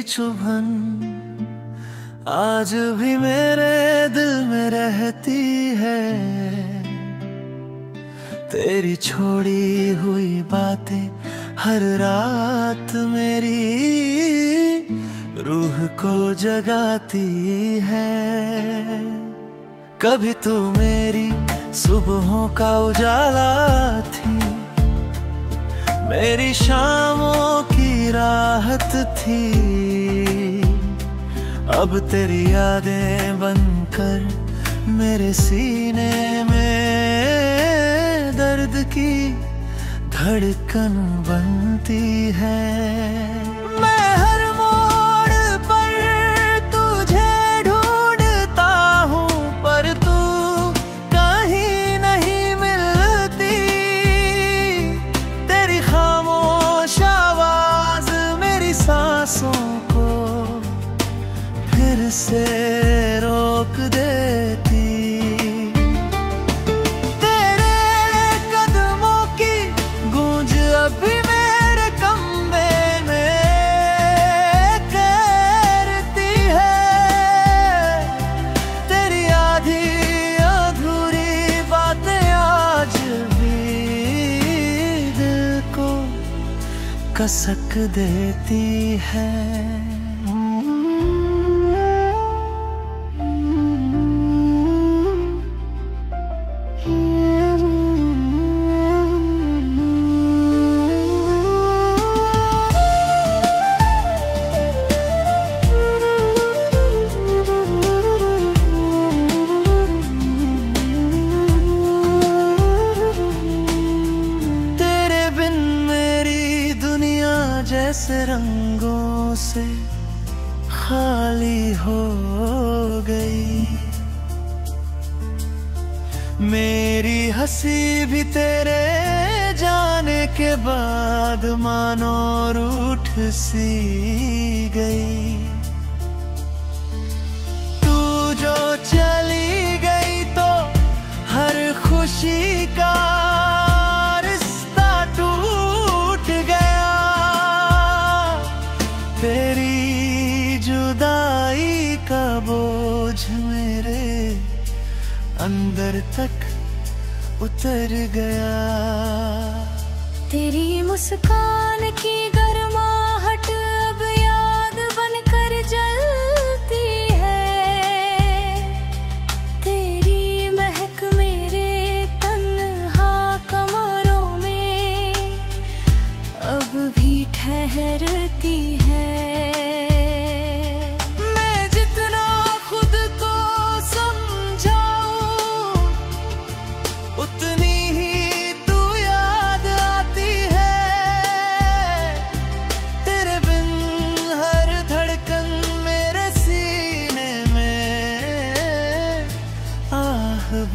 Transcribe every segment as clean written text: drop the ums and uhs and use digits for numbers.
चुभन आज भी मेरे दिल में रहती है। तेरी छोड़ी हुई बातें हर रात मेरी रूह को जगाती है। कभी तू मेरी सुबहों का उजाला थी, मेरी शामों की राहत थी। अब तेरी यादें बनकर मेरे सीने में दर्द की धड़कन बनती है। मैं हर मोड़ पर तुझे ढूंढता हूँ, पर तू कहीं नहीं मिलती। तेरी खामोश आवाज मेरी सांसों को फिर से रोक देती। तेरे कदमों की गूंज अभी मेरे कमरे में करती है। तेरी आधी अधूरी बातें आज भी दिल को कसक देती है। जैसे रंगों से खाली हो गई, मेरी हंसी भी तेरे जाने के बाद मानो रूठ सी गई। तू जो चली गई तो हर खुशी का तेरी जुदाई का बोझ मेरे अंदर तक उतर गया। तेरी मुस्कान की गर्माहट अब याद बनकर जलती है। तेरी महक मेरे तन्हा कमरों में अब भी ठहरती है।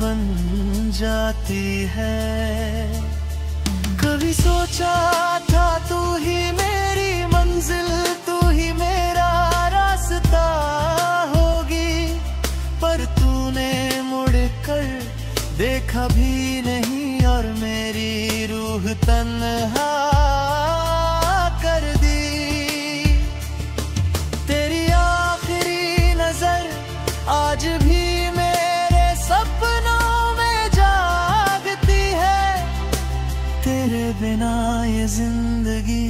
बन जाती है। कभी सोचा था तू ही मेरी मंजिल, तू ही मेरा रास्ता होगी, पर तूने मुड़कर देखा भी नहीं और मेरी रूह तन्हा कर दी। तेरी आखिरी नजर आज भी तेरे बिना ये जिंदगी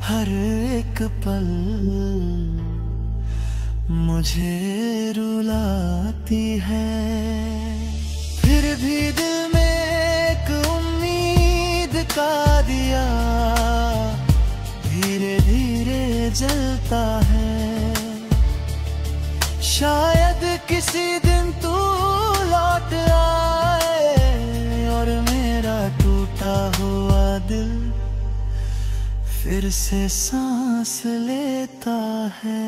हर एक पल मुझे रुलाती है। फिर भी दिल में एक उम्मीद का दिया धीरे धीरे जलता है। शायद किसी दिन तू लौट आए और मेरा टूटा हुआ दिल फिर से सांस लेता है।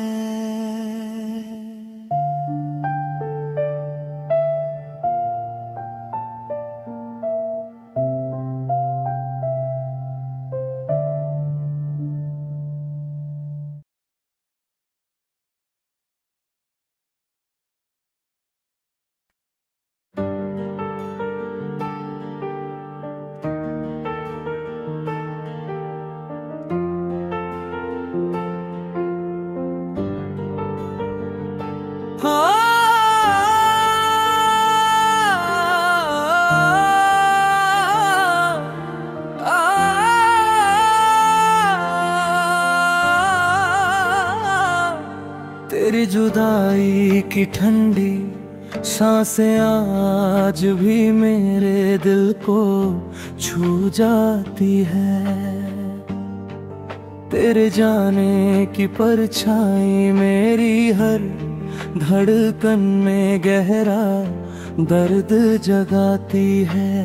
की ठंडी सांसें आज भी मेरे दिल को छू जाती है। तेरे जाने की परछाई मेरी हर धड़कन में गहरा दर्द जगाती है।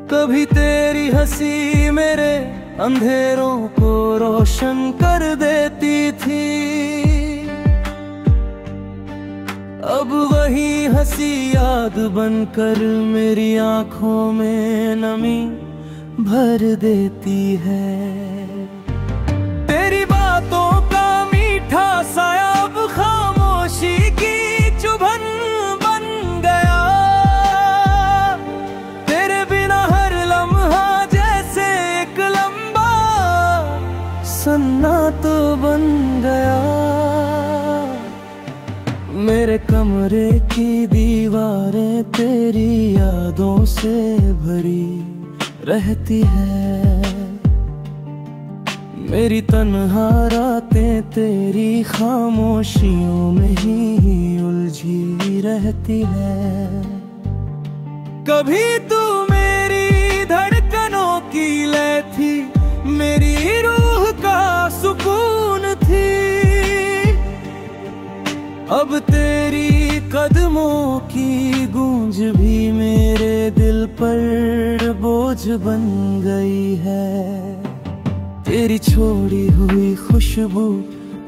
कभी तेरी हंसी मेरे अंधेरों को रोशन कर देती थी, अब वही हंसी याद बनकर मेरी आंखों में नमी भर देती है। तेरी बातों का मीठा साया अब खामोशी की चुभन बन गया। तेरे बिना हर लम्हा जैसे एक लंबा सन्नाटा बन गया। मेरे कमरे की दीवारें तेरी यादों से भरी रहती है। मेरी तन्हा रातें तेरी खामोशियों में ही उलझी रहती है। कभी तू मेरी धड़कनों की लय थी, मेरी रूह का सुकून थी। अब तेरी कदमों की गूंज भी मेरे दिल पर बोझ बन गई है। तेरी छोड़ी हुई खुशबू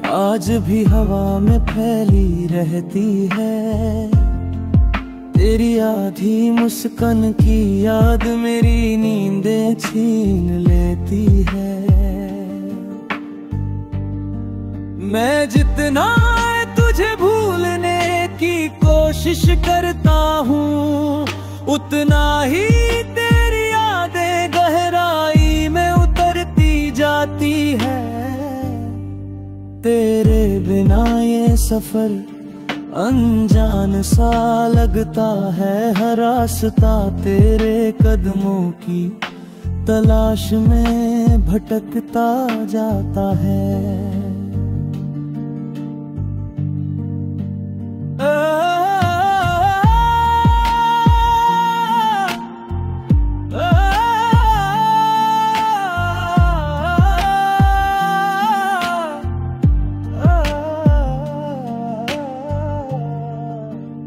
आज भी हवा में फैली रहती है। तेरी आधी मुस्कान की याद मेरी नींदें छीन लेती है। मैं जितना तुझे भूलने की कोशिश करता हूँ, उतना ही तेरी यादें गहराई में उतरती जाती है। तेरे बिना ये सफर अनजान सा लगता है, हर रास्ता तेरे कदमों की तलाश में भटकता जाता है।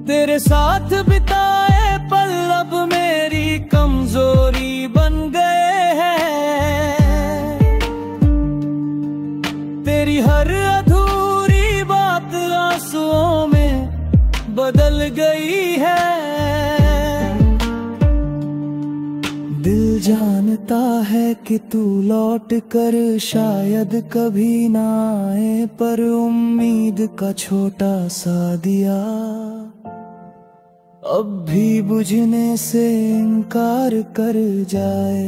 तेरे साथ बिताए पल अब मेरी कमजोरी बन गए हैं। तेरी हर अधूरी बात आंसुओं में बदल गई है। दिल जानता है कि तू लौट कर शायद कभी ना आए, पर उम्मीद का छोटा सा दिया अब भी बुझने से इनकार कर जाए।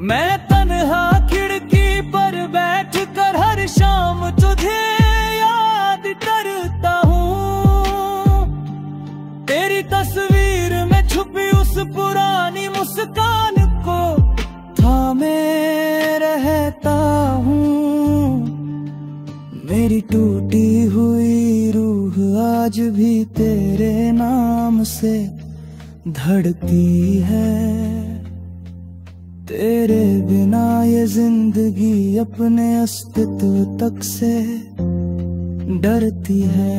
मैं तन्हा खिड़की पर बैठ कर हर शाम तुझे याद करता हूँ। तेरी तस्वीर में छुपी उस पुरानी मुस्कान को थामे रहता हूँ। मेरी टूटी हुई रूह आज भी तेरे नाम से धड़कती है। तेरे बिना ये जिंदगी अपने अस्तित्व तक से डरती है।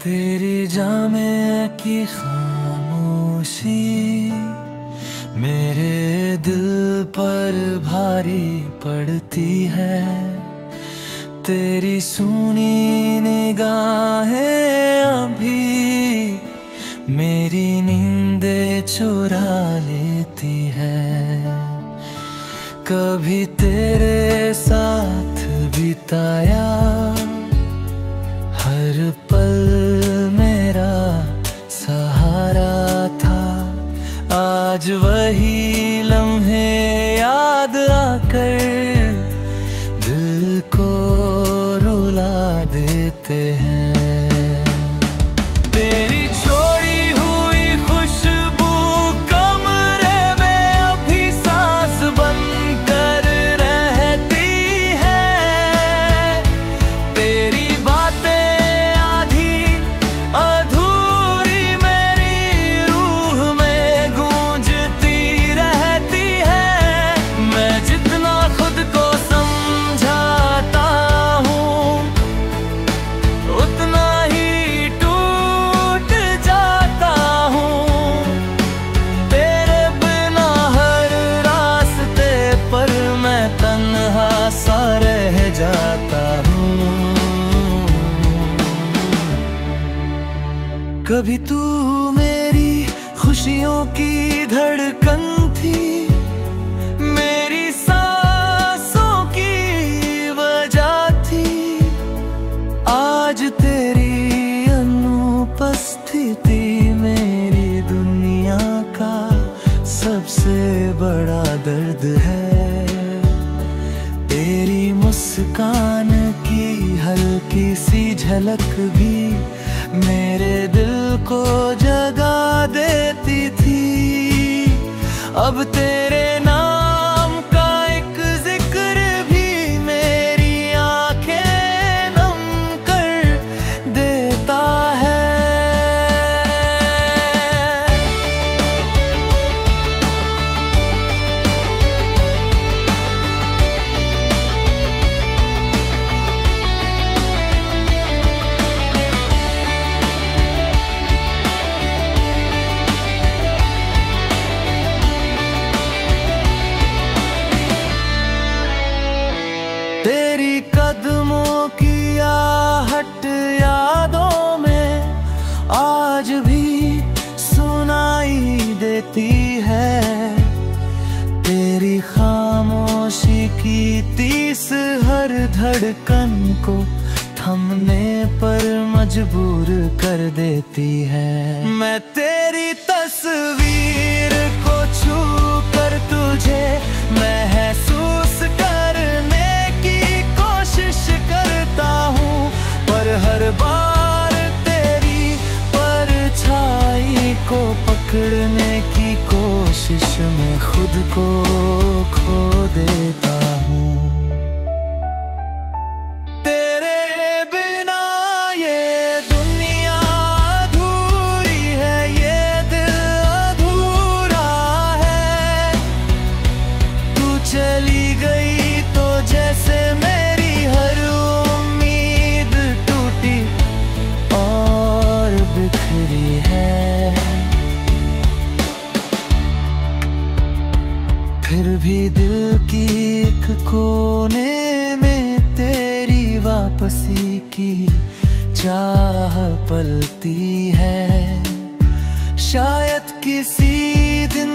तेरी जामे की खामोशी मेरे दिल पर भारी पड़ती है। तेरी सुनी निगाहें अभी मेरी नींदें चुरा लेती है। कभी तेरे साथ बिताया हर पल मेरा सहारा था। आज वही लम्हे याद आकर दिल को रुला देते हैं। कभी तू मेरी खुशियों की धड़कन थी, मेरी सांसों की वजह थी। आज तेरी अनुपस्थिति मेरी दुनिया का सबसे बड़ा दर्द है। तेरी मुस्कान की हल्की सी झलक भी मेरे दिल को जगा देती थी। अब तेरे नाम का एक जिक्र भी मेरी आंखें नम कर देता है। तेरी कदमों की आहट यादों में आज भी सुनाई देती है। तेरी खामोशी की तीस हर धड़कन को थमने पर मजबूर कर देती है। मैं तेरी तस्वीर को छू कर तुझे महसूस करने कोशिश करता हूँ, पर हर बार तेरी परछाई को पकड़ने की कोशिश में खुद को खो देता हूँ। तेरे बिना ये दुनिया अधूरी है, ये दिल अधूरा है। तू चली गई तो जैसे फिर भी दिल की एक कोने में तेरी वापसी की चाह पलती है। शायद किसी दिन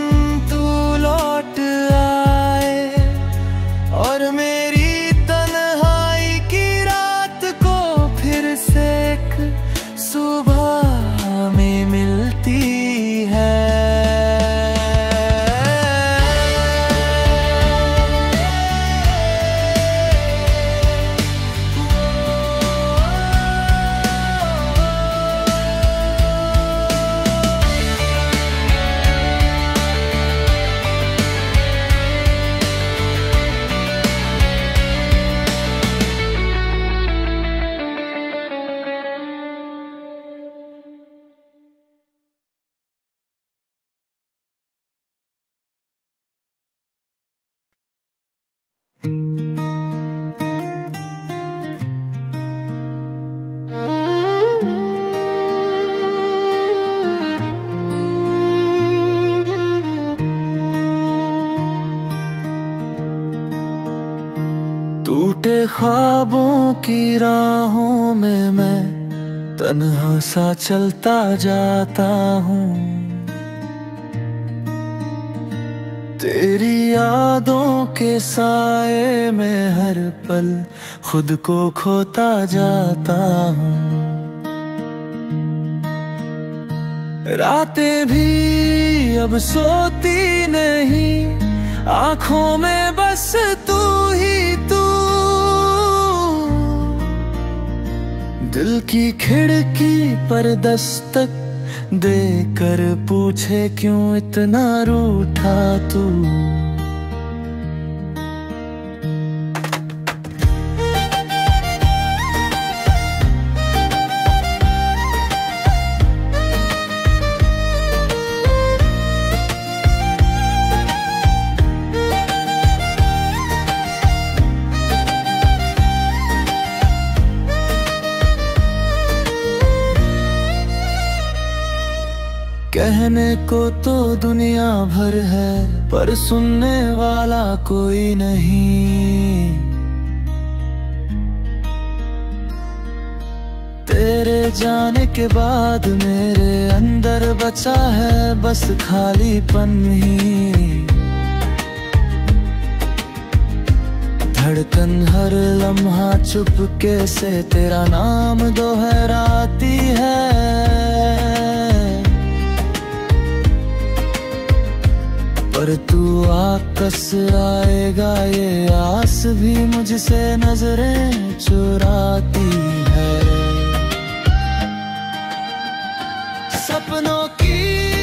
तू लौट आए और मेरी तन्हाई की रात को फिर से एक सुबह में मिलती है। टूटे ख्वाबों की राहों में मैं तन्हा सा चलता जाता हूँ। तेरी यादों के साए में हर पल खुद को खोता जाता हूँ। रातें भी अब सोती नहीं, आँखों में बस तू ही तू। दिल की खिड़की पर दस्तक देकर पूछे क्यों इतना रूठा तू। कहने को तो दुनिया भर है, पर सुनने वाला कोई नहीं। तेरे जाने के बाद मेरे अंदर बचा है बस खालीपन ही। धड़कन हर लम्हा चुपके से तेरा नाम दोहराती है। पर तू आकस आएगा ये आस भी मुझसे नजरें चुराती है। सपनों की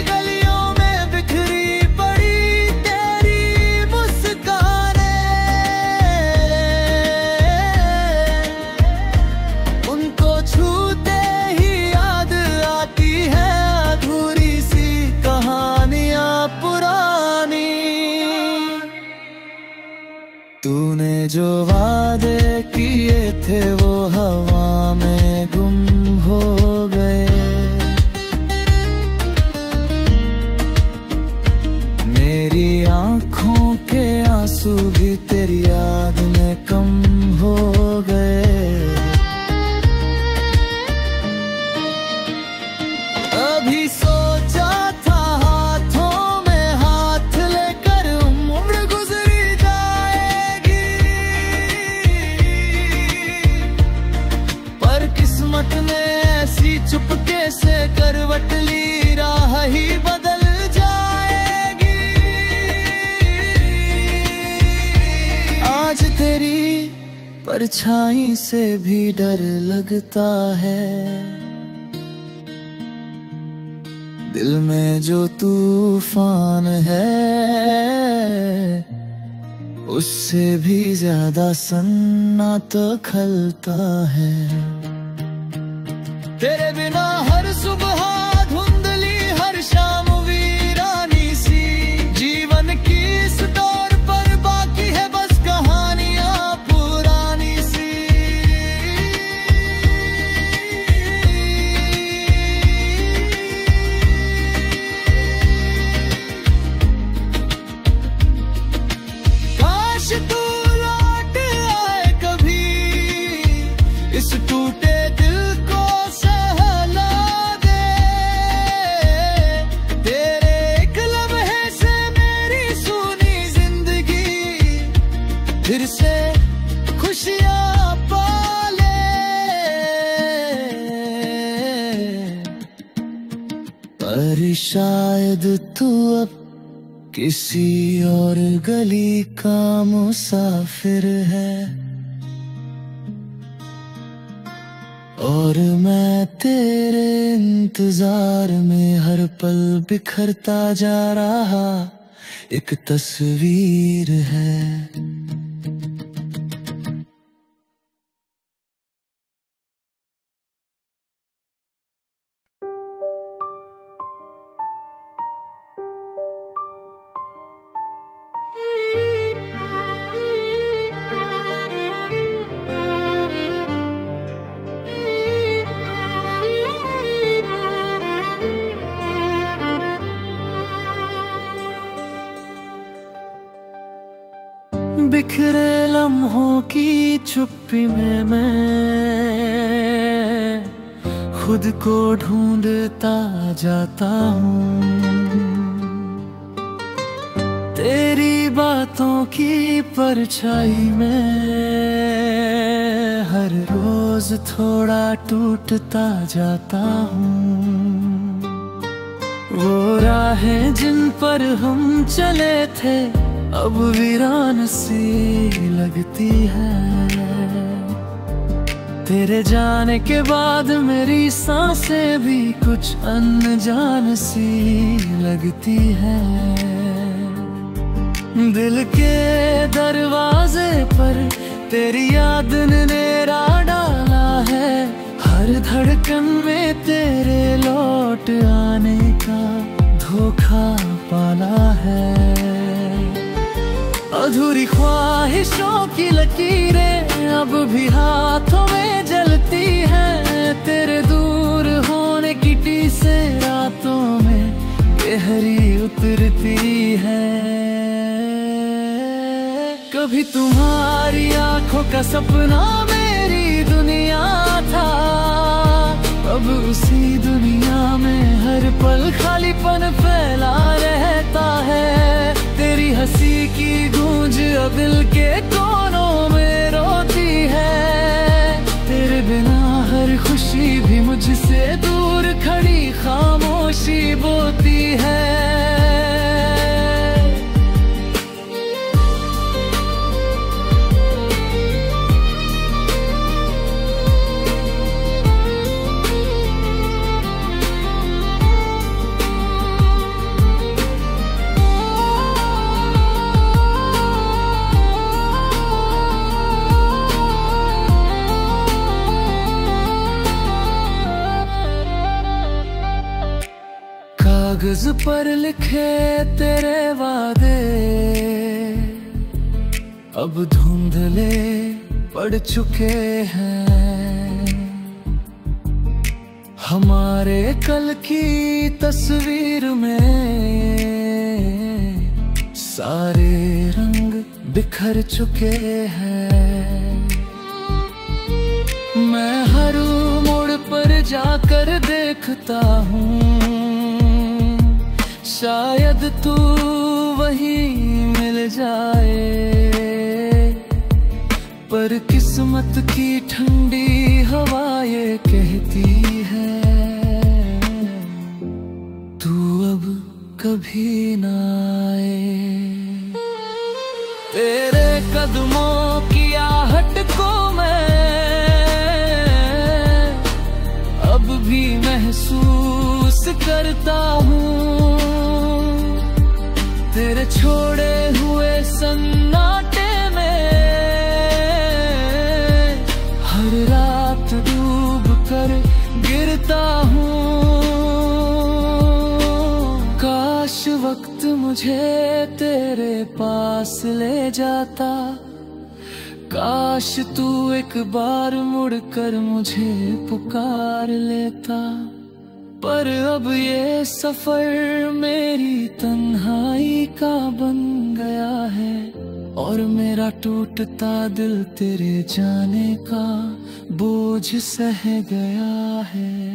गलियों में बिखरी पड़ी तेरी मुस्कानें, उनको छूते ही याद आती है अधूरी सी कहानियां पुरानी। तूने जो वादे किए थे वो हवा में गुम हो गए। मेरी आँखों के आंसू भी तेरी याद में कम हो गए। अभी सोचा था हाथों में हाथ लेकर उम्र गुजरी जाएगी, पर किस्मत ने ऐसी चुपके से करवट ली, राह ही बदल जाएगी। आज तेरी परछाई से भी डर लगता है। दिल में जो तूफान है उससे भी ज्यादा सन्नाटा खलता है। तेरे बिना हर सुबह धुंधली हर शाम वीरानी सी, जीवन की इस दौर पर बाकी है बस कहानियां पुरानी सी। काश तू लौट आए कभी, इस टूटे दिल को सहला दे। तेरे एक लम्हे से मेरी सूनी जिंदगी फिर से खुशियां पाले। पर शायद तू अब किसी और गली का मुसाफिर है, और मैं तेरे इंतजार में हर पल बिखरता जा रहा एक तस्वीर है। बिखरे लम्हों की चुप्पी में मैं खुद को ढूंढता जाता हूँ। तेरी बातों की परछाई में हर रोज थोड़ा टूटता जाता हूँ। वो राहें जिन पर हम चले थे अब वीरान सी लगती है। तेरे जाने के बाद मेरी सांसें भी कुछ अनजान सी लगती है। दिल के दरवाजे पर तेरी याद ने डेरा डाला है। हर धड़कन में तेरे लौट आने का धोखा पाला है। अधूरी ख्वाहिशों की लकीरें अब भी हाथों में जलती हैं। तेरे दूर होने की टीसें रातों में गहरी उतरती है। कभी तुम्हारी आंखों का सपना मेरी दुनिया था, अब उसी दुनिया में हर पल खालीपन फैला रहता है। तेरी हंसी की गूंज अब दिल के कोनों में रोती है। तेरे बिना हर खुशी भी मुझसे दूर खड़ी खामोशी बोती है। कागज पर लिखे तेरे वादे अब धुंधले पड़ चुके हैं। हमारे कल की तस्वीर में सारे रंग बिखर चुके हैं। मैं हर मोड़ पर जाकर देखता हूँ, शायद तू वहीं मिल जाए। पर किस्मत की ठंडी हवा ये कहती है, तू अब कभी ना आए। तेरे कदमों की आहट को मैं अब भी महसूस करता हूँ। तेरे छोड़े हुए सन्नाटे में हर रात डूब कर गिरता हूँ। काश वक्त मुझे तेरे पास ले जाता, काश तू एक बार मुड़कर मुझे पुकार लेता। पर अब ये सफर मेरी तन्हाई का बन गया है, और मेरा टूटता दिल तेरे जाने का बोझ सह गया है।